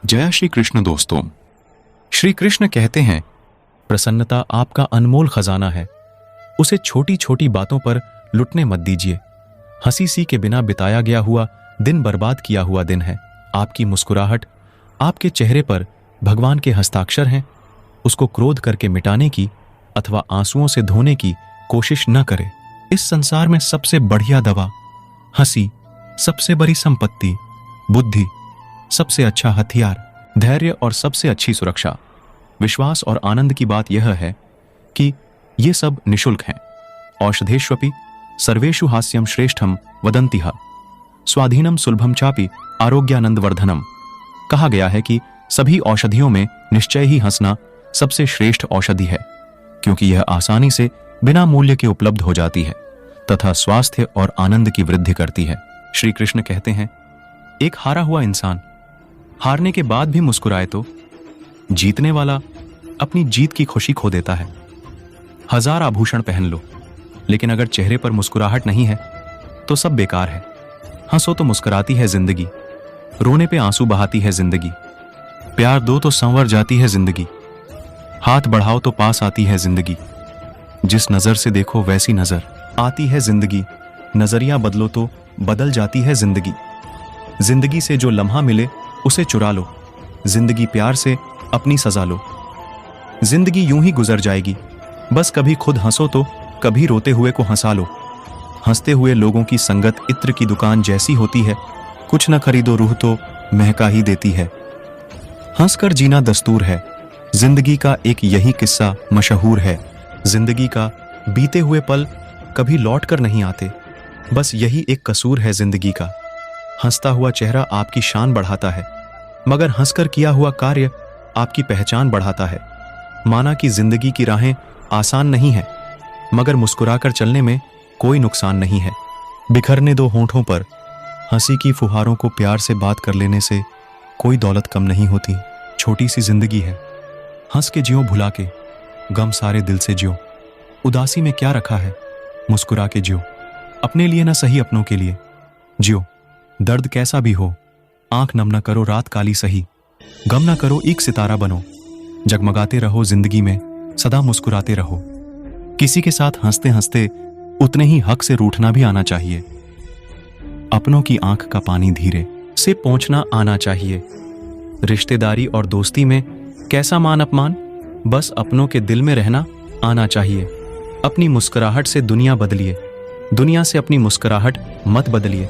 जय श्री कृष्ण दोस्तों। श्री कृष्ण कहते हैं, प्रसन्नता आपका अनमोल खजाना है, उसे छोटी छोटी बातों पर लुटने मत दीजिए। हंसी सी के बिना बिताया गया हुआ दिन बर्बाद किया हुआ दिन है। आपकी मुस्कुराहट, आपके चेहरे पर भगवान के हस्ताक्षर हैं। उसको क्रोध करके मिटाने की अथवा आंसुओं से धोने की कोशिश न करें। इस संसार में सबसे बढ़िया दवा हंसी, सबसे बड़ी संपत्ति बुद्धि, सबसे अच्छा हथियार धैर्य और सबसे अच्छी सुरक्षा विश्वास और आनंद की बात यह है कि ये सब निशुल्क हैं। औषधेष्वपि सर्वेषु हास्यम श्रेष्ठम वदन्तिह स्वाधीनम सुलभम चापि आरोग्यानंद वर्धनम। कहा गया है कि सभी औषधियों में निश्चय ही हंसना सबसे श्रेष्ठ औषधि है, क्योंकि यह आसानी से बिना मूल्य के उपलब्ध हो जाती है तथा स्वास्थ्य और आनंद की वृद्धि करती है। श्री कृष्ण कहते हैं, एक हारा हुआ इंसान हारने के बाद भी मुस्कुराए तो जीतने वाला अपनी जीत की खुशी खो देता है। 1000 आभूषण पहन लो, लेकिन अगर चेहरे पर मुस्कुराहट नहीं है तो सब बेकार है। हंसो तो मुस्कुराती है जिंदगी, रोने पे आंसू बहाती है जिंदगी। प्यार दो तो संवर जाती है जिंदगी, हाथ बढ़ाओ तो पास आती है जिंदगी। जिस नजर से देखो वैसी नजर आती है जिंदगी, नजरिया बदलो तो बदल जाती है जिंदगी। जिंदगी से जो लम्हा मिले उसे चुरा लो, जिंदगी प्यार से अपनी सजा लो। जिंदगी यूं ही गुजर जाएगी, बस कभी खुद हंसो तो कभी रोते हुए को हंसा लो। हंसते हुए लोगों की संगत इत्र की दुकान जैसी होती है, कुछ न खरीदो रूह तो महका ही देती है। हंसकर जीना दस्तूर है, जिंदगी का एक यही किस्सा मशहूर है। जिंदगी का बीते हुए पल कभी लौट कर नहीं आते, बस यही एक कसूर है जिंदगी का। हंसता हुआ चेहरा आपकी शान बढ़ाता है, मगर हंसकर किया हुआ कार्य आपकी पहचान बढ़ाता है। माना कि जिंदगी की राहें आसान नहीं है, मगर मुस्कुराकर चलने में कोई नुकसान नहीं है। बिखरने दो होंठों पर हंसी की फुहारों को, प्यार से बात कर लेने से कोई दौलत कम नहीं होती। छोटी सी जिंदगी है, हंस के जियो भुला के, गम सारे दिल से जियो। उदासी में क्या रखा है, मुस्कुरा के जियो। अपने लिए ना सही अपनों के लिए जियो। दर्द कैसा भी हो, आंख नम न करो रात काली सही। गम न करो एक सितारा बनो, जगमगाते रहो जिंदगी में, सदा मुस्कुराते रहो। किसी के साथ हंसते हंसते उतने ही हक से रूठना भी आना चाहिए। अपनों की आंख का पानी धीरे से पहुंचना आना चाहिए। रिश्तेदारी और दोस्ती में कैसा मान अपमान, बस अपनों के दिल में रहना आना चाहिए। अपनी मुस्कुराहट से दुनिया बदलिए, दुनिया से अपनी मुस्कुराहट मत बदलिए।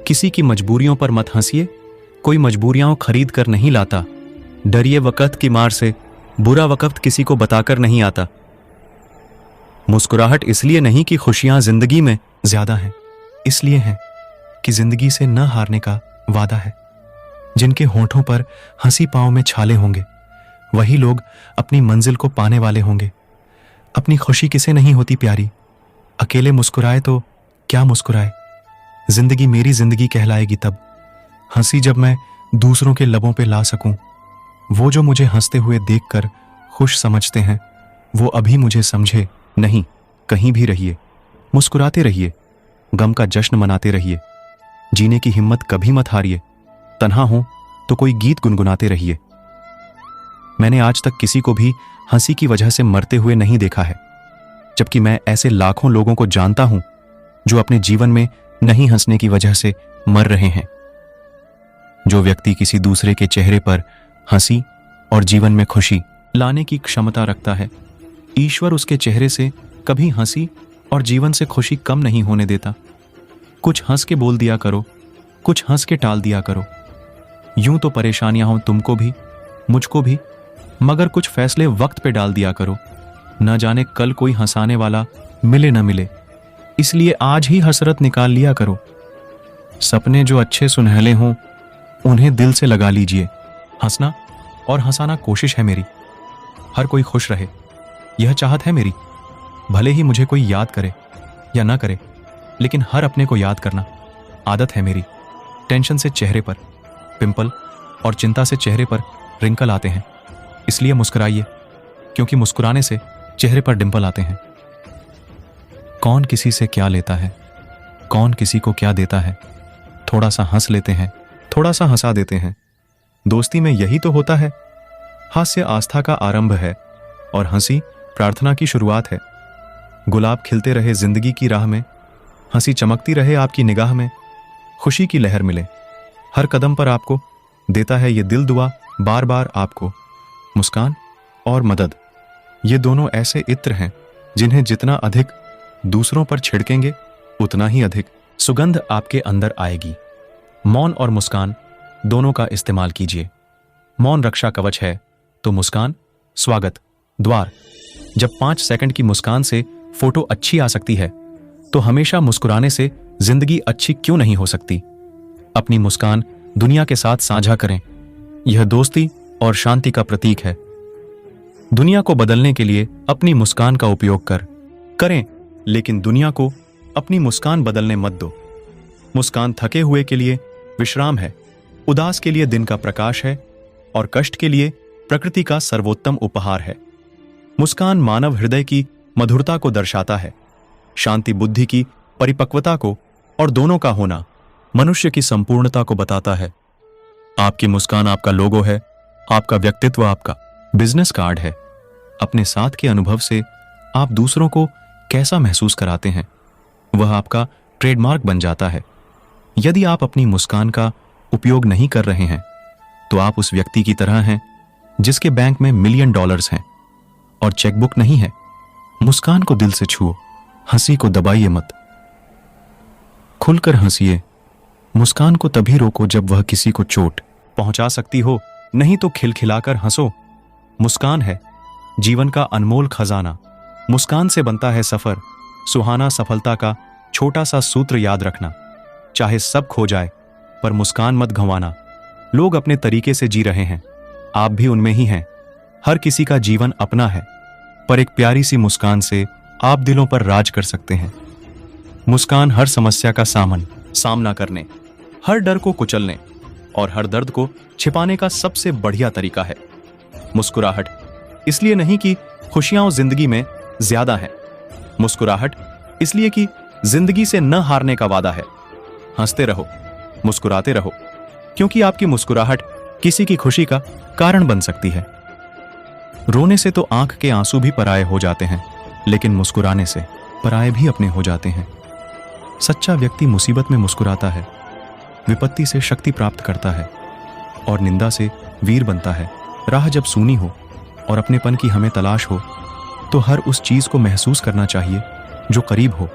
किसी की मजबूरियों पर मत हंसिए, कोई मजबूरियां खरीद कर नहीं लाता। डरिए वक्त की मार से, बुरा वक्त किसी को बताकर नहीं आता। मुस्कुराहट इसलिए नहीं कि खुशियां जिंदगी में ज्यादा हैं, इसलिए हैं कि जिंदगी से न हारने का वादा है। जिनके होंठों पर हंसी पांव में छाले होंगे, वही लोग अपनी मंजिल को पाने वाले होंगे। अपनी खुशी किसे नहीं होती प्यारी, अकेले मुस्कुराए तो क्या मुस्कुराए। जिंदगी मेरी जिंदगी कहलाएगी तब, हंसी जब मैं दूसरों के लबों पे ला सकूं। वो जो मुझे हंसते हुए देखकर खुश समझते हैं, वो अभी मुझे समझे नहीं। कहीं भी रहिए, मुस्कुराते रहिए, गम का जश्न मनाते रहिए। जीने की हिम्मत कभी मत हारिए, तन्हा हो तो कोई गीत गुनगुनाते रहिए। मैंने आज तक किसी को भी हंसी की वजह से मरते हुए नहीं देखा है, जबकि मैं ऐसे लाखों लोगों को जानता हूं जो अपने जीवन में नहीं हंसने की वजह से मर रहे हैं। जो व्यक्ति किसी दूसरे के चेहरे पर हंसी और जीवन में खुशी लाने की क्षमता रखता है, ईश्वर उसके चेहरे से कभी हंसी और जीवन से खुशी कम नहीं होने देता। कुछ हंस के बोल दिया करो, कुछ हंस के टाल दिया करो। यूं तो परेशानियां हों तुमको भी, मुझको भी, मगर कुछ फैसले वक्त पे डाल दिया करो। न जाने कल कोई हंसाने वाला मिले न मिले, इसलिए आज ही हसरत निकाल लिया करो। सपने जो अच्छे सुनहले हों उन्हें दिल से लगा लीजिए। हंसना और हंसाना कोशिश है मेरी, हर कोई खुश रहे, यह चाहत है मेरी। भले ही मुझे कोई याद करे या ना करे, लेकिन हर अपने को याद करना आदत है मेरी। टेंशन से चेहरे पर पिंपल और चिंता से चेहरे पर रिंकल आते हैं, इसलिए मुस्कुराइए, क्योंकि मुस्कुराने से चेहरे पर डिंपल आते हैं। कौन किसी से क्या लेता है, कौन किसी को क्या देता है। थोड़ा सा हंस लेते हैं, थोड़ा सा हंसा देते हैं, दोस्ती में यही तो होता है। हास्य आस्था का आरंभ है और हंसी प्रार्थना की शुरुआत है। गुलाब खिलते रहे जिंदगी की राह में, हंसी चमकती रहे आपकी निगाह में, खुशी की लहर मिले हर कदम पर आपको, देता है ये दिल दुआ बार बार आपको। मुस्कान और मदद, ये दोनों ऐसे इत्र हैं जिन्हें जितना अधिक दूसरों पर छिड़केंगे उतना ही अधिक सुगंध आपके अंदर आएगी। मौन और मुस्कान दोनों का इस्तेमाल कीजिए। मौन रक्षा कवच है तो मुस्कान स्वागत द्वार। जब 5 सेकंड की मुस्कान से फोटो अच्छी आ सकती है तो हमेशा मुस्कुराने से जिंदगी अच्छी क्यों नहीं हो सकती। अपनी मुस्कान दुनिया के साथ साझा करें, यह दोस्ती और शांति का प्रतीक है। दुनिया को बदलने के लिए अपनी मुस्कान का उपयोग करें, लेकिन दुनिया को अपनी मुस्कान बदलने मत दो। मुस्कान थके हुए के लिए विश्राम है, उदास के लिए दिन का प्रकाश है और कष्ट के लिए प्रकृति का सर्वोत्तम उपहार है। मुस्कान मानव हृदय की मधुरता को दर्शाता है, शांति बुद्धि की परिपक्वता को और दोनों का होना मनुष्य की संपूर्णता को बताता है। आपकी मुस्कान आपका लोगो है, आपका व्यक्तित्व आपका बिजनेस कार्ड है। अपने साथ के अनुभव से आप दूसरों को कैसा महसूस कराते हैं वह आपका ट्रेडमार्क बन जाता है। यदि आप अपनी मुस्कान का उपयोग नहीं कर रहे हैं तो आप उस व्यक्ति की तरह हैं जिसके बैंक में $1,000,000 डॉलर्स हैं और चेकबुक नहीं है। मुस्कान को दिल से छुओ, हंसी को दबाइए मत, खुलकर हंसिए। मुस्कान को तभी रोको जब वह किसी को चोट पहुंचा सकती हो, नहीं तो खिलखिलाकर हंसो। मुस्कान है जीवन का अनमोल खजाना। मुस्कान से बनता है सफर। सुहाना सफलता का छोटा सा सूत्र याद रखना, चाहे सब खो जाए पर मुस्कान मत गंवाना। लोग अपने तरीके से जी रहे हैं, आप भी उनमें ही हैं। हर किसी का जीवन अपना है, पर एक प्यारी सी मुस्कान से आप दिलों पर राज कर सकते हैं। मुस्कान हर समस्या का सामना करने, हर डर को कुचलने और हर दर्द को छिपाने का सबसे बढ़िया तरीका है। मुस्कुराहट इसलिए नहीं कि खुशियां जिंदगी में ज्यादा हैं, मुस्कुराहट इसलिए कि जिंदगी से न हारने का वादा है। हंसते रहो, मुस्कुराते रहो, क्योंकि आपकी मुस्कुराहट किसी की खुशी का कारण बन सकती है। रोने से तो आंख के आंसू भी पराये हो जाते हैं, लेकिन मुस्कुराने से पराये भी अपने हो जाते हैं। सच्चा व्यक्ति मुसीबत में मुस्कुराता है, विपत्ति से शक्ति प्राप्त करता है और निंदा से वीर बनता है। राह जब सूनी हो और अपनेपन की हमें तलाश हो तो हर उस चीज को महसूस करना चाहिए जो करीब हो,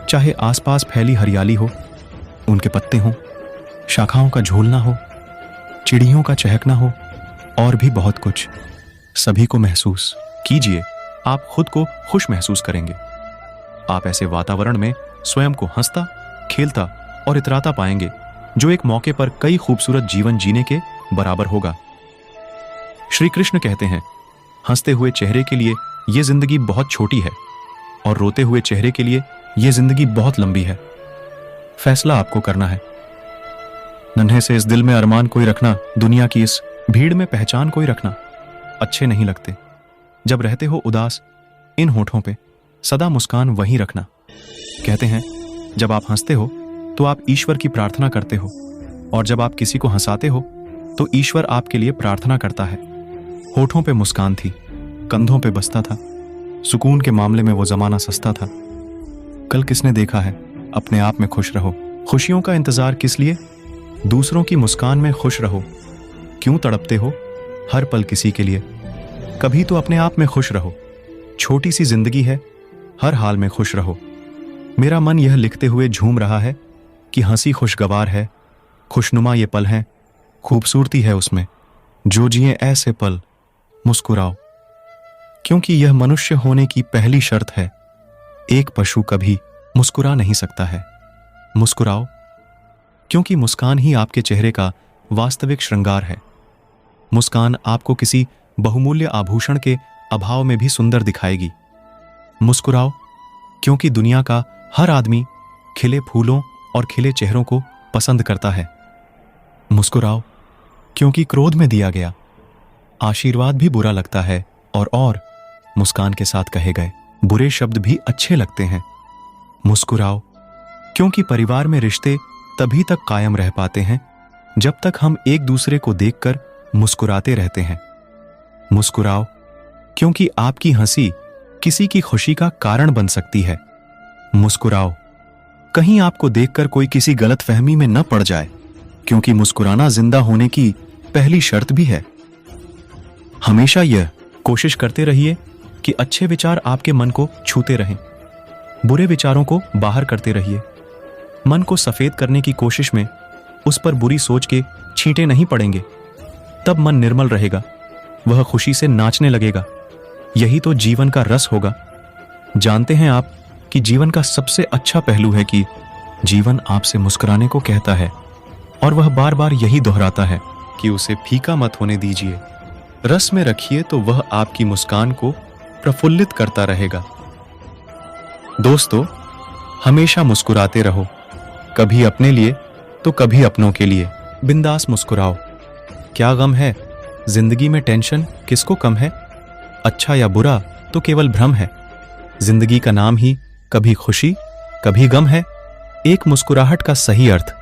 चाहे आसपास फैली हरियाली हो, उनके पत्ते हों, शाखाओं का झूलना हो, चिड़ियों का चहकना हो और भी बहुत कुछ। सभी को महसूस कीजिए, आप खुद को खुश महसूस करेंगे। आप ऐसे वातावरण में स्वयं को हंसता, खेलता और इतराता पाएंगे जो एक मौके पर कई खूबसूरत जीवन जीने के बराबर होगा। श्री कृष्ण कहते हैं, हंसते हुए चेहरे के लिए यह जिंदगी बहुत छोटी है और रोते हुए चेहरे के लिए यह जिंदगी बहुत लंबी है। फैसला आपको करना है। नन्हे से इस दिल में अरमान कोई रखना, दुनिया की इस भीड़ में पहचान कोई रखना अच्छे नहीं लगते। जब रहते हो उदास, इन होठों पे सदा मुस्कान वहीं रखना। कहते हैं जब आप हंसते हो तो आप ईश्वर की प्रार्थना करते हो और जब आप किसी को हंसाते हो तो ईश्वर आपके लिए प्रार्थना करता है। होठों पे मुस्कान थी, कंधों पे बसता था, सुकून के मामले में वो जमाना सस्ता था। कल किसने देखा है, अपने आप में खुश रहो। खुशियों का इंतजार किस लिए, दूसरों की मुस्कान में खुश रहो। क्यों तड़पते हो हर पल किसी के लिए, कभी तो अपने आप में खुश रहो। छोटी सी जिंदगी है, हर हाल में खुश रहो। मेरा मन यह लिखते हुए झूम रहा है कि हंसी खुशगवार है, खुशनुमा ये पल हैं, खूबसूरती है उसमें, जो जिए ऐसे पल मुस्कुराओ। क्योंकि यह मनुष्य होने की पहली शर्त है, एक पशु कभी मुस्कुरा नहीं सकता है। मुस्कुराओ, क्योंकि मुस्कान ही आपके चेहरे का वास्तविक श्रृंगार है। मुस्कान आपको किसी बहुमूल्य आभूषण के अभाव में भी सुंदर दिखाएगी। मुस्कुराओ, क्योंकि दुनिया का हर आदमी खिले फूलों और खिले चेहरों को पसंद करता है। मुस्कुराओ, क्योंकि क्रोध में दिया गया आशीर्वाद भी बुरा लगता है और मुस्कान के साथ कहे गए बुरे शब्द भी अच्छे लगते हैं। मुस्कुराओ, क्योंकि परिवार में रिश्ते तभी तक कायम रह पाते हैं जब तक हम एक दूसरे को देखकर मुस्कुराते रहते हैं। मुस्कुराओ, क्योंकि आपकी हंसी किसी की खुशी का कारण बन सकती है। मुस्कुराओ, कहीं आपको देखकर कोई किसी गलतफहमी में न पड़ जाए, क्योंकि मुस्कुराना जिंदा होने की पहली शर्त भी है। हमेशा यह कोशिश करते रहिए कि अच्छे विचार आपके मन को छूते रहें। बुरे विचारों को बाहर करते रहिए। मन को सफेद करने की कोशिश में उस पर बुरी सोच के छींटे नहीं पड़ेंगे। तब मन निर्मल रहेगा, वह खुशी से नाचने लगेगा। यही तो जीवन का रस होगा। जानते हैं आप कि जीवन का सबसे अच्छा पहलू है कि जीवन आपसे मुस्कुराने को कहता है, और वह बार बार यही दोहराता है कि उसे फीका मत होने दीजिए। रस में रखिए तो वह आपकी मुस्कान को प्रफुल्लित करता रहेगा। दोस्तों, हमेशा मुस्कुराते रहो, कभी अपने लिए तो कभी अपनों के लिए। बिंदास मुस्कुराओ। क्या गम है? जिंदगी में टेंशन किसको कम है? अच्छा या बुरा तो केवल भ्रम है। जिंदगी का नाम ही कभी खुशी कभी गम है। एक मुस्कुराहट का सही अर्थ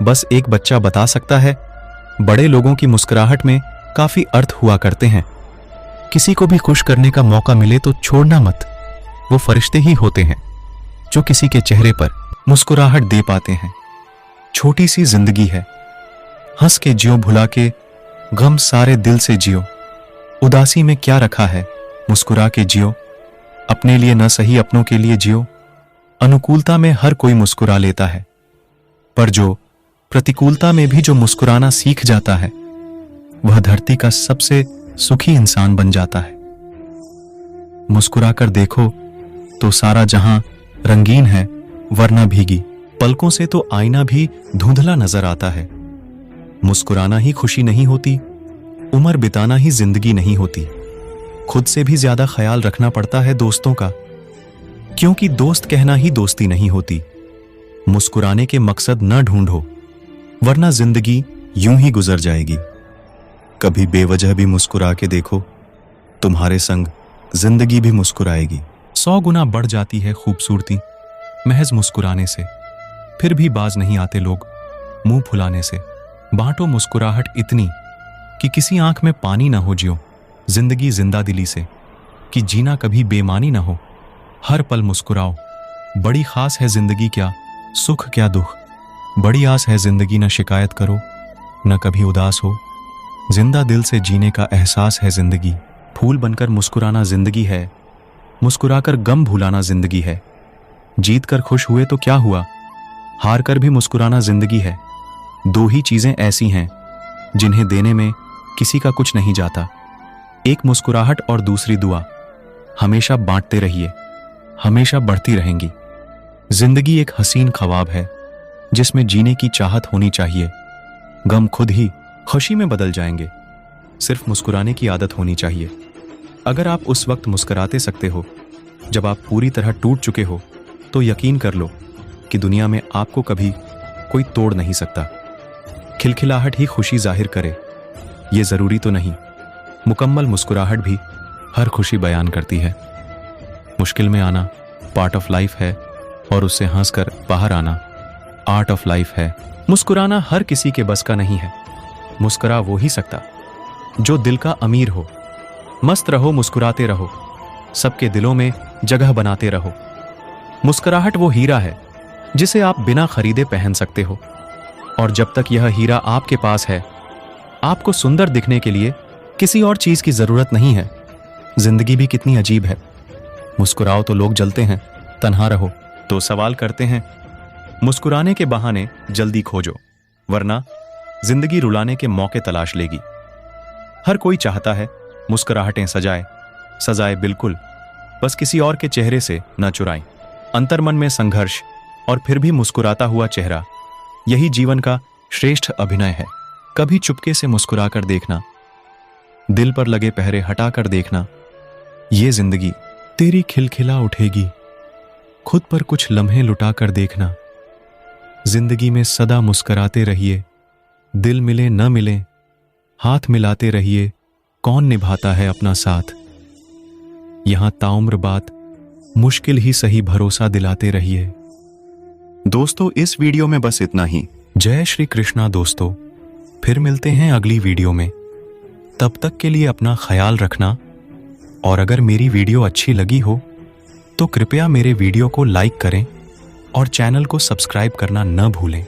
बस एक बच्चा बता सकता है। बड़े लोगों की मुस्कुराहट में काफी अर्थ हुआ करते हैं। किसी को भी खुश करने का मौका मिले तो छोड़ना मत। वो फरिश्ते ही होते हैं जो किसी के चेहरे पर मुस्कुराहट दे पाते हैं। छोटी सी जिंदगी है, हंस के जियो, भुला के गम सारे दिल से जियो। उदासी में क्या रखा है, मुस्कुरा के जियो। अपने लिए न सही अपनों के लिए जियो। अनुकूलता में हर कोई मुस्कुरा लेता है, पर जो प्रतिकूलता में भी जो मुस्कुराना सीख जाता है, वह धरती का सबसे सुखी इंसान बन जाता है। मुस्कुरा कर देखो तो सारा जहां रंगीन है, वरना भीगी पलकों से तो आईना भी धुंधला नजर आता है। मुस्कुराना ही खुशी नहीं होती, उम्र बिताना ही जिंदगी नहीं होती। खुद से भी ज्यादा ख्याल रखना पड़ता है दोस्तों का, क्योंकि दोस्त कहना ही दोस्ती नहीं होती। मुस्कुराने के मकसद न ढूंढो, वरना जिंदगी यूं ही गुजर जाएगी। कभी बेवजह भी मुस्कुरा के देखो, तुम्हारे संग जिंदगी भी मुस्कुराएगी। 100 गुना बढ़ जाती है खूबसूरती महज मुस्कुराने से। फिर भी बाज नहीं आते लोग मुंह फुलाने से। बांटो मुस्कुराहट इतनी कि किसी आंख में पानी ना हो जियो। जिंदगी जिंदा दिली से कि जीना कभी बेमानी ना हो। हर पल मुस्कुराओ। बड़ी खास है जिंदगी, क्या सुख क्या दुख। बड़ी आस है जिंदगी, न शिकायत करो न कभी उदास हो। जिंदा दिल से जीने का एहसास है जिंदगी। फूल बनकर मुस्कुराना जिंदगी है, मुस्कुराकर गम भुलाना जिंदगी है। जीत कर खुश हुए तो क्या हुआ, हार कर भी मुस्कुराना जिंदगी है। दो ही चीजें ऐसी हैं जिन्हें देने में किसी का कुछ नहीं जाता, एक मुस्कुराहट और दूसरी दुआ। हमेशा बांटते रहिए, हमेशा बढ़ती रहेंगी। जिंदगी एक हसीन ख्वाब है जिसमें जीने की चाहत होनी चाहिए। गम खुद ही खुशी में बदल जाएंगे, सिर्फ मुस्कुराने की आदत होनी चाहिए। अगर आप उस वक्त मुस्कुराते सकते हो जब आप पूरी तरह टूट चुके हो, तो यकीन कर लो कि दुनिया में आपको कभी कोई तोड़ नहीं सकता। खिलखिलाहट ही खुशी जाहिर करे, ये जरूरी तो नहीं। मुकम्मल मुस्कुराहट भी हर खुशी बयान करती है। मुश्किल में आना पार्ट ऑफ लाइफ है, और उससे हंसकर बाहर आना आर्ट ऑफ लाइफ है। मुस्कुराना हर किसी के बस का नहीं है। मुस्कुरा वो ही सकता जो दिल का अमीर हो। मस्त रहो, मुस्कुराते रहो, सबके दिलों में जगह बनाते रहो। मुस्कुराहट वो हीरा है जिसे आप बिना खरीदे पहन सकते हो, और जब तक यह हीरा आपके पास है, आपको सुंदर दिखने के लिए किसी और चीज की जरूरत नहीं है। जिंदगी भी कितनी अजीब है। मुस्कुराओ तो लोग जलते हैं, तन्हा रहो तो सवाल करते हैं। मुस्कुराने के बहाने जल्दी खोजो, वरना जिंदगी रुलाने के मौके तलाश लेगी। हर कोई चाहता है मुस्कुराहटें सजाए बिल्कुल, बस किसी और के चेहरे से न चुराएं। अंतर्मन में संघर्ष और फिर भी मुस्कुराता हुआ चेहरा, यही जीवन का श्रेष्ठ अभिनय है। कभी चुपके से मुस्कुराकर देखना, दिल पर लगे पहरे हटाकर देखना। ये जिंदगी तेरी खिलखिला उठेगी, खुद पर कुछ लम्हे लुटाकर देखना। जिंदगी में सदा मुस्कुराते रहिए, दिल मिले न मिले हाथ मिलाते रहिए। कौन निभाता है अपना साथ, यहां ताउम्र बात मुश्किल ही सही भरोसा दिलाते रहिए। दोस्तों, इस वीडियो में बस इतना ही। जय श्री कृष्णा दोस्तों। फिर मिलते हैं अगली वीडियो में। तब तक के लिए अपना ख्याल रखना, और अगर मेरी वीडियो अच्छी लगी हो तो कृपया मेरे वीडियो को लाइक करें और चैनल को सब्सक्राइब करना न भूलें।